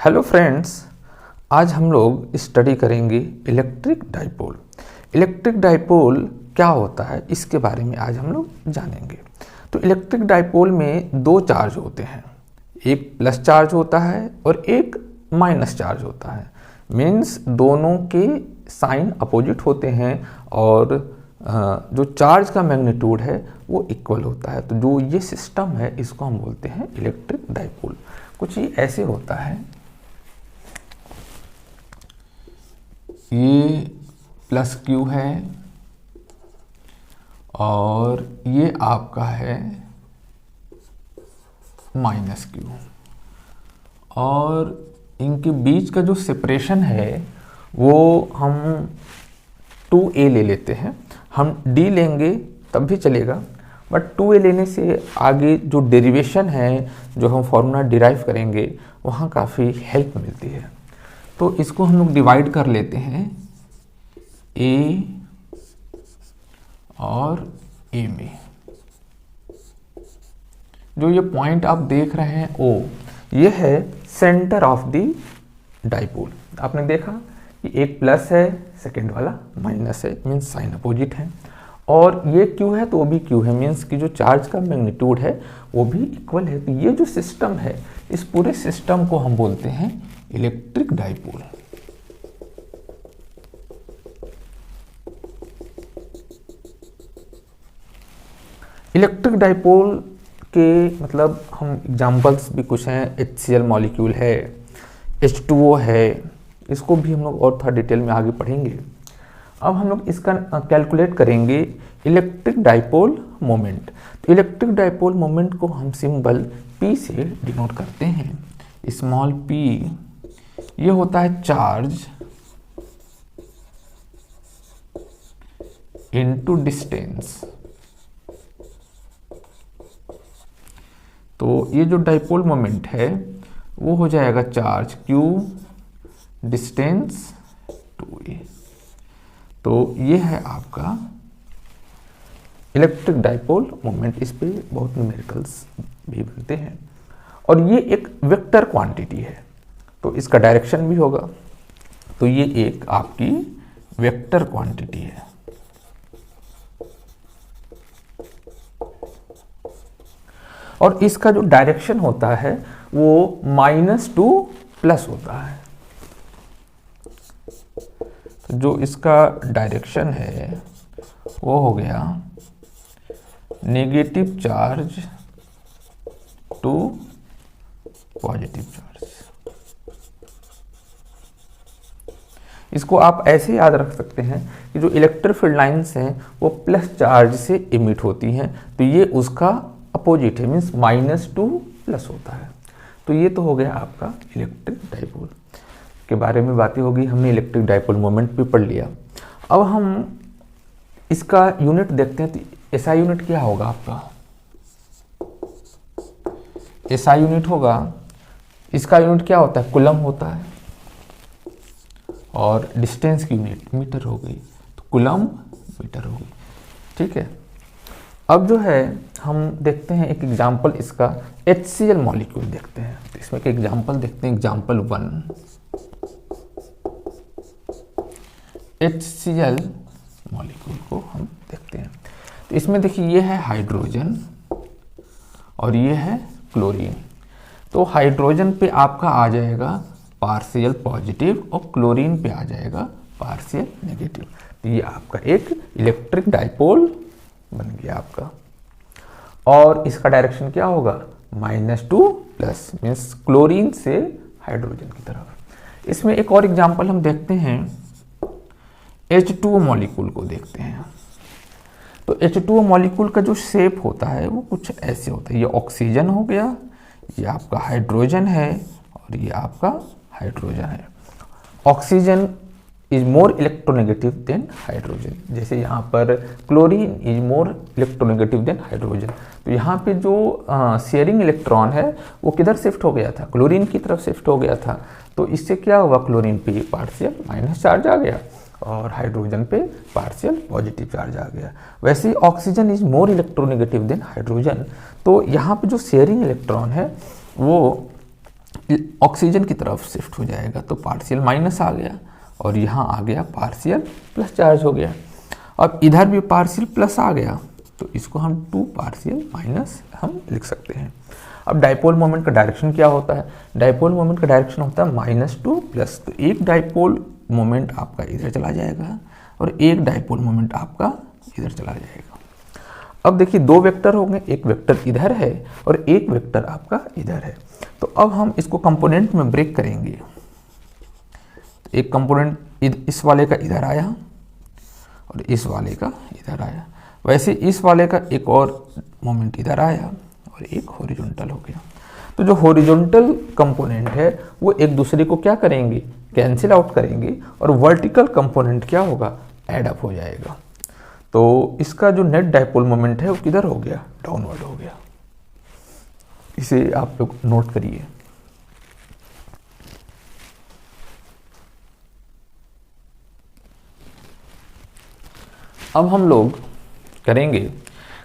Hello friends, आज हम लोग स्टडी करेंगे इलेक्ट्रिक डाइपोल। इलेक्ट्रिक डाइपोल क्या होता है इसके बारे में आज हम लोग जानेंगे। तो इलेक्ट्रिक डाइपोल में दो चार्ज होते हैं, एक प्लस चार्ज होता है और एक माइनस चार्ज होता है। मीन्स दोनों के साइन अपोजिट होते हैं और जो चार्ज का मैग्नीट्यूड है वो इक्वल होता है। तो जो ये सिस्टम है इसको हम बोलते हैं इलेक्ट्रिक डाइपोल। कुछ ये ऐसे होता है, ये प्लस क्यू है और ये आपका है माइनस क्यू, और इनके बीच का जो सेपरेशन है वो हम 2a ले लेते हैं। हम d लेंगे तब भी चलेगा, बट 2a लेने से आगे जो डेरिवेशन है, जो हम फॉर्मूला डिराइव करेंगे, वहाँ काफ़ी हेल्प मिलती है। तो इसको हम लोग डिवाइड कर लेते हैं a और a में। जो ये पॉइंट आप देख रहे हैं O, ये है सेंटर ऑफ द डाइपोल। आपने देखा कि एक प्लस है, सेकेंड वाला माइनस है, मीन्स साइन अपोजिट है, और ये Q है तो वो भी Q है, मीन्स कि जो चार्ज का मैग्नीट्यूड है वो भी इक्वल है। तो ये जो सिस्टम है, इस पूरे सिस्टम को हम बोलते हैं इलेक्ट्रिक डाइपोल। इलेक्ट्रिक डाइपोल के मतलब हम एग्जांपल्स भी कुछ हैं। HCl मॉलिक्यूल है, H2O है, इसको भी हम लोग और थोड़ा डिटेल में आगे पढ़ेंगे। अब हम लोग इसका कैलकुलेट करेंगे इलेक्ट्रिक डाइपोल मोमेंट। तो इलेक्ट्रिक डाइपोल मोमेंट को हम सिंबल P से डिनोट करते हैं, स्मॉल p। ये होता है चार्ज इनटू डिस्टेंस। तो ये जो डाइपोल मोमेंट है वो हो जाएगा चार्ज Q डिस्टेंस 2a। तो ये है आपका इलेक्ट्रिक डाइपोल मोमेंट। इस पे बहुत न्यूमेरिकल्स भी बनते हैं और ये एक वेक्टर क्वांटिटी है, तो इसका डायरेक्शन भी होगा। तो ये एक आपकी वेक्टर क्वांटिटी है। और इसका जो डायरेक्शन होता है वो -2 प्लस होता है। तो जो इसका डायरेक्शन है वो हो गया negative charge to positive charge. इसको आप ऐसे याद रख सकते हैं कि जो इलेक्ट्रिक फील्ड लाइंस हैं वो प्लस चार्ज से इमिट होती हैं, तो ये उसका अपोजिट है, मीन्स -2 प्लस होता है। तो ये तो हो गया आपका इलेक्ट्रिक डाइपोल के बारे में बातें होगी। हमने इलेक्ट्रिक डाइपोल मोमेंट भी पढ़ लिया। अब हम इसका यूनिट देखते हैं। तो SI यूनिट क्या होगा आपका? SI यूनिट होगा, इसका यूनिट क्या होता है? कूलम होता है, और डिस्टेंस की यूनिट मीटर हो गई, तो कूलम मीटर हो गई। ठीक है। अब जो है हम देखते हैं एक एग्जाम्पल, इसका HCl मॉलिक्यूल देखते हैं। तो इसमें एक एग्जाम्पल देखते हैं, एग्जाम्पल 1। HCl मॉलिक्यूल को हम देखते हैं। तो इसमें देखिए ये है हाइड्रोजन और ये है क्लोरीन। तो हाइड्रोजन पे आपका आ जाएगा पार्शियल पॉजिटिव और क्लोरीन पे आ जाएगा पार्शियल नेगेटिव। तो ये आपका एक इलेक्ट्रिक डाइपोल बन गया आपका। और इसका डायरेक्शन क्या होगा? -2 प्लस, मीन्स क्लोरीन से हाइड्रोजन की तरफ। इसमें एक और एग्जांपल हम देखते हैं, H2O मॉलिक्यूल को देखते हैं। तो H2O मॉलिक्यूल का जो शेप होता है वो कुछ ऐसे होता है। ये ऑक्सीजन हो गया, ये आपका हाइड्रोजन है और ये आपका हाइड्रोजन है। Oxygen is more electronegative than hydrogen. जैसे यहाँ पर chlorine is more electronegative than hydrogen. तो यहाँ पे जो शेयरिंग इलेक्ट्रॉन है वो किधर शिफ्ट हो गया था? क्लोरीन की तरफ शिफ्ट हो गया था। तो इससे क्या हुआ? क्लोरीन पे पार्शियल माइनस चार्ज आ गया और हाइड्रोजन पे पार्शियल पॉजिटिव चार्ज आ गया। वैसे ही oxygen is more electronegative than hydrogen. तो यहाँ पे जो शेयरिंग इलेक्ट्रॉन है वो ऑक्सीजन की तरफ शिफ्ट हो जाएगा, तो पार्शियल माइनस आ गया और यहाँ आ गया पार्शियल प्लस चार्ज हो गया। अब इधर भी पार्शियल प्लस आ गया, तो इसको हम 2 पार्शियल माइनस हम लिख सकते हैं। अब डाइपोल मोमेंट का डायरेक्शन क्या होता है? डाइपोल मोमेंट का डायरेक्शन होता है -2 प्लस, तो एक डाइपोल मोमेंट आपका इधर चला जाएगा और एक डाइपोल मोमेंट आपका इधर चला जाएगा। अब देखिए 2 वेक्टर होंगे, एक वेक्टर इधर है और एक वेक्टर आपका इधर है। तो अब हम इसको कंपोनेंट में ब्रेक करेंगे। तो एक कंपोनेंट इस वाले का इधर आया और इस वाले का इधर आया, वैसे इस वाले का एक और मोमेंट इधर आया और एक हॉरिजॉन्टल हो गया। तो जो हॉरिजॉन्टल कंपोनेंट है वो एक दूसरे को क्या करेंगे? कैंसिल आउट करेंगे और वर्टिकल कंपोनेंट क्या होगा? ऐड अप हो जाएगा। तो इसका जो नेट डाइपोल मोमेंट है वो किधर हो गया? डाउनवर्ड हो गया। इसे आप लोग नोट करिए। अब हम लोग करेंगे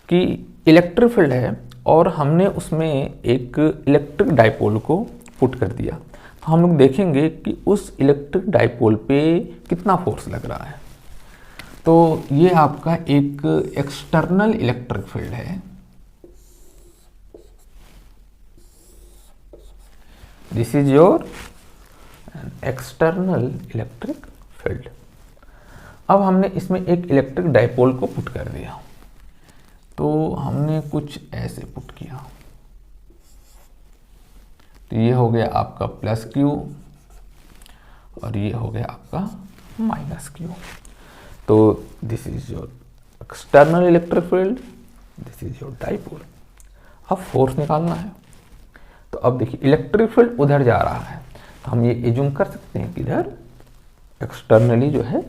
कि इलेक्ट्रिक फील्ड है और हमने उसमें एक इलेक्ट्रिक डाइपोल को पुट कर दिया, तो हम लोग देखेंगे कि उस इलेक्ट्रिक डाइपोल पे कितना फोर्स लग रहा है। तो ये आपका एक एक्सटर्नल इलेक्ट्रिक फील्ड है, this is your external electric field. अब हमने इसमें एक इलेक्ट्रिक डाइपोल को पुट कर दिया, तो हमने कुछ ऐसे पुट किया, तो ये हो गया आपका +Q और ये हो गया आपका -Q। तो this is your external electric field, this is your dipole. अब फोर्स निकालना है, तो अब देखिए इलेक्ट्रिक फील्ड उधर जा रहा है, तो हम ये एज्यूम कर सकते हैं कि इधर एक्सटर्नली जो है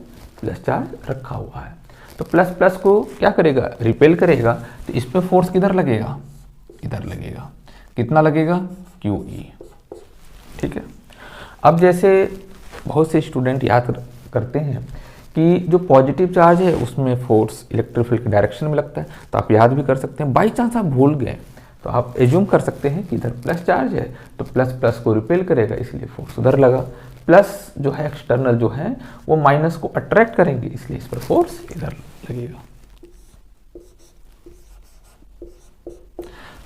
प्लस चार्ज रखा हुआ है। तो प्लस प्लस को क्या करेगा? रिपेल करेगा, तो इस पे फोर्स किधर लगेगा? इधर लगेगा। कितना लगेगा? QE। ठीक है। अब जैसे बहुत से स्टूडेंट याद करते हैं कि जो पॉजिटिव चार्ज है उसमें फोर्स इलेक्ट्रिक फील्ड के डायरेक्शन में लगता है, तो आप याद भी कर सकते हैं। बाई चांस आप भूल गए तो आप एज्यूम कर सकते हैं कि इधर प्लस चार्ज है, तो प्लस प्लस को रिपेल करेगा, इसलिए फोर्स उधर लगा। प्लस जो है एक्सटर्नल जो है वो माइनस को अट्रैक्ट करेंगे, इसलिए इस पर फोर्स इधर लगेगा।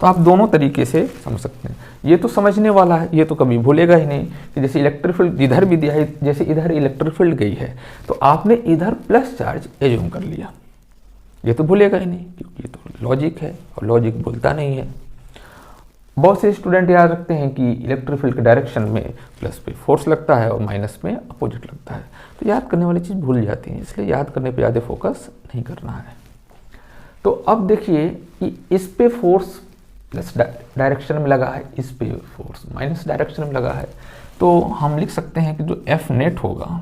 तो आप दोनों तरीके से समझ सकते हैं। ये तो समझने वाला है, ये तो कभी भूलेगा ही नहीं कि जैसे इलेक्ट्रिक फील्ड इधर भी दिया है, जैसे इधर इलेक्ट्रिक फील्ड गई है तो आपने इधर प्लस चार्ज एज्यूम कर लिया, ये तो भूलेगा ही नहीं क्योंकि ये तो लॉजिक है और लॉजिक भूलता नहीं है। बहुत से स्टूडेंट याद रखते हैं कि इलेक्ट्रिक फील्ड के डायरेक्शन में प्लस पे फोर्स लगता है और माइनस में अपोजिट लगता है, तो याद करने वाली चीज़ भूल जाती है, इसलिए याद करने पे ज़्यादा फोकस नहीं करना है। तो अब देखिए कि इस पे फोर्स प्लस डायरेक्शन में लगा है, इस पे फोर्स माइनस डायरेक्शन में लगा है, तो हम लिख सकते हैं कि जो F नेट होगा,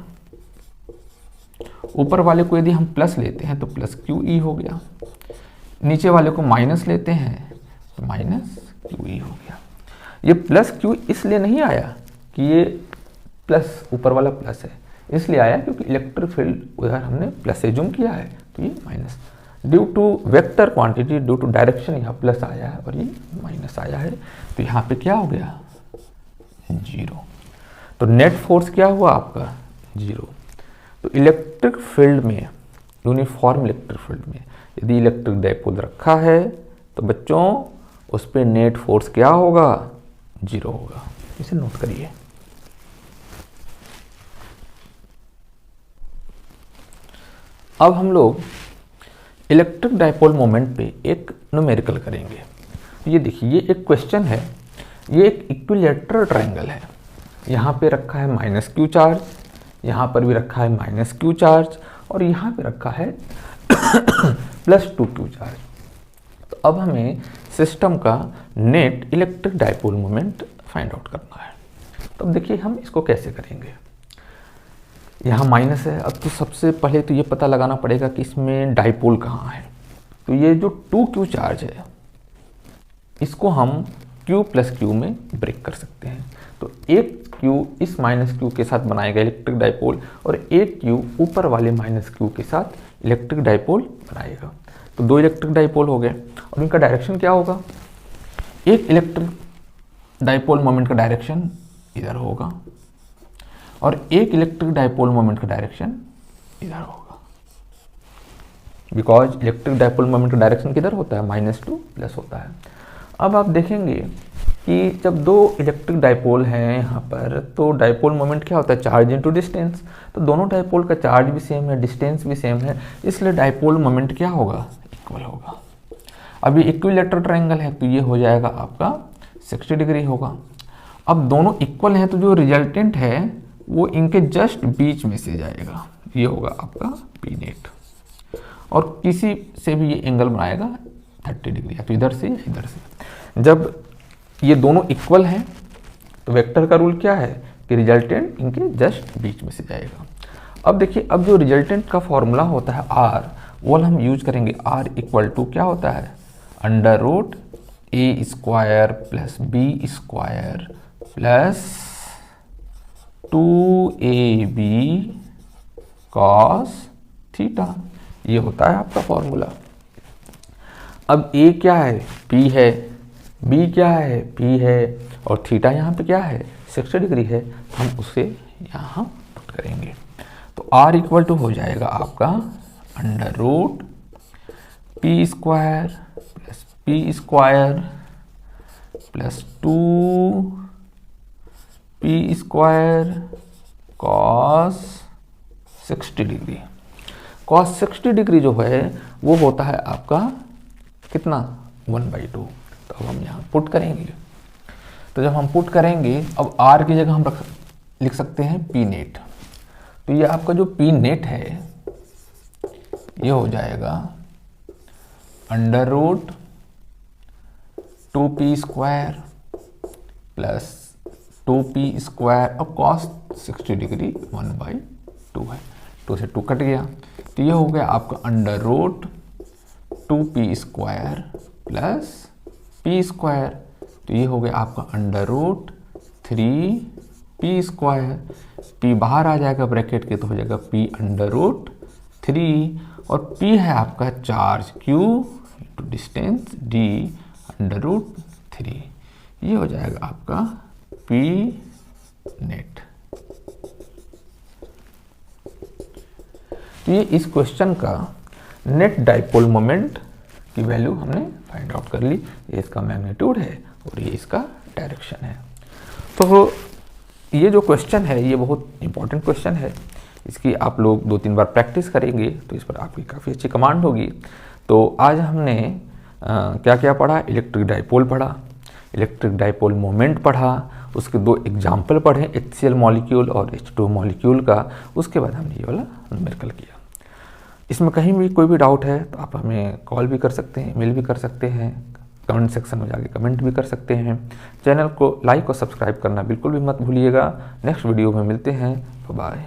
ऊपर वाले को यदि हम प्लस लेते हैं तो +QE हो गया, नीचे वाले को माइनस लेते हैं तो -QE हो गया। ये +Q इसलिए नहीं आया कि ये प्लस ऊपर वाला प्लस है, इसलिए आया क्योंकि इलेक्ट्रिक फील्ड उधर हमने प्लस एज्यूम किया है, तो ये minus due to vector quantity, due to direction यहाँ प्लस आया है और ये माइनस आया है, तो यहाँ पे क्या हो गया? 0। तो नेट फोर्स क्या हुआ आपका? 0। तो इलेक्ट्रिक फील्ड में, यूनिफॉर्म इलेक्ट्रिक फील्ड में यदि इलेक्ट्रिक डाइपोल रखा है तो बच्चों उस पर नेट फोर्स क्या होगा? 0 होगा। इसे नोट करिए। अब हम लोग इलेक्ट्रिक डाइपोल मोमेंट पे एक न्यूमेरिकल करेंगे। ये देखिए, ये एक क्वेश्चन है, ये एक इक्विलैटरल ट्रायंगल है, यहाँ पे रखा है -Q चार्ज, यहाँ पर भी रखा है -Q चार्ज और यहाँ पे रखा है +2Q चार्ज। तो अब हमें सिस्टम का net electric dipole moment find out करना है। तो अब देखिए हम इसको कैसे करेंगे। यहाँ माइनस है, अब तो सबसे पहले तो ये पता लगाना पड़ेगा कि इसमें डाइपोल कहाँ है। तो ये जो 2Q चार्ज है इसको हम Q + Q में ब्रेक कर सकते हैं। तो एक Q इस -Q के साथ बनाएगा इलेक्ट्रिक डाइपोल और एक Q ऊपर वाले -Q के साथ इलेक्ट्रिक डाइपोल बनाएगा। तो 2 इलेक्ट्रिक डाइपोल हो गए और इनका डायरेक्शन क्या होगा? एक इलेक्ट्रिक डाइपोल मोमेंट का डायरेक्शन इधर होगा, और एक इलेक्ट्रिक डाइपोल मोमेंट का डायरेक्शन इधर होगा, बिकॉज इलेक्ट्रिक डाइपोल मोमेंट का डायरेक्शन किधर होता है, -2 प्लस होता है। अब आप देखेंगे कि जब दो इलेक्ट्रिक डाइपोल हैं यहाँ पर, तो डाइपोल मोमेंट क्या होता है, चार्ज इनटू डिस्टेंस। तो दोनों डाइपोल का चार्ज भी सेम है, डिस्टेंस भी सेम है, इसलिए डाइपोल मोमेंट क्या होगा, इक्वल होगा। अब ये इक्विलैटरल ट्रायंगल है, तो ये हो जाएगा आपका 60 डिग्री होगा। अब दोनों इक्वल हैं, तो जो रिजल्टेंट है वो इनके जस्ट बीच में से जाएगा, ये होगा आपका पी नेट, और किसी से भी ये एंगल बनाएगा 30 डिग्री, या तो इधर से या इधर से। जब ये दोनों इक्वल हैं तो वेक्टर का रूल क्या है कि रिजल्टेंट इनके जस्ट बीच में से जाएगा। अब देखिए, अब जो रिजल्टेंट का फॉर्मूला होता है आर, वो हम यूज करेंगे। आर इक्वल टू क्या होता है, √a² plus b² plus 2ab cos theta, ये होता है आपका फॉर्मूला। अब a क्या है, p है, b क्या है, p है, और थीटा यहाँ पे क्या है, 60 डिग्री है, हम उसे यहाँ पुट करेंगे। तो r इक्वल टू हो जाएगा आपका √p² plus p² plus 2p² cos 60 degree. cos 60 degree जो है वो होता है आपका कितना, 1/2। तो अब हम यहाँ पुट करेंगे। तो जब हम पुट करेंगे, अब r की जगह हम लिख सकते हैं p नेट। तो ये आपका जो p नेट है ये हो जाएगा √2p² प्लस 2p² और cos 60 डिग्री 1/2 है, 2 से 2 कट गया, तो ये हो गया आपका √2p² प्लस p², तो ये हो गया आपका √3p²। p बाहर आ जाएगा ब्रैकेट के, तो हो जाएगा p√3, और p है आपका charge q into distance d √3, ये हो जाएगा आपका p नेट। तो ये इस क्वेश्चन का नेट डाइपोल मोमेंट की वैल्यू हमने फाइंड आउट कर ली। ये इसका मैग्नीट्यूड है और ये इसका डायरेक्शन है। तो ये जो क्वेश्चन है ये बहुत इंपॉर्टेंट क्वेश्चन है, इसकी आप लोग 2-3 बार प्रैक्टिस करेंगे तो इस पर आपकी काफ़ी अच्छी कमांड होगी। तो आज हमने क्या क्या पढ़ा, इलेक्ट्रिक डाइपोल पढ़ा, इलेक्ट्रिक डाइपोल मोमेंट पढ़ा, उसके 2 एग्जाम्पल पढ़े, HCl मॉलिक्यूल और H2 मॉलिक्यूल का। उसके बाद हमने ये वाला न्यूमेरिकल किया। इसमें कहीं भी कोई भी डाउट है तो आप हमें कॉल भी कर सकते हैं, मेल भी कर सकते हैं, कमेंट सेक्शन में जाके कमेंट भी कर सकते हैं। चैनल को लाइक और सब्सक्राइब करना बिल्कुल भी मत भूलिएगा। नेक्स्ट वीडियो में मिलते हैं, बाय।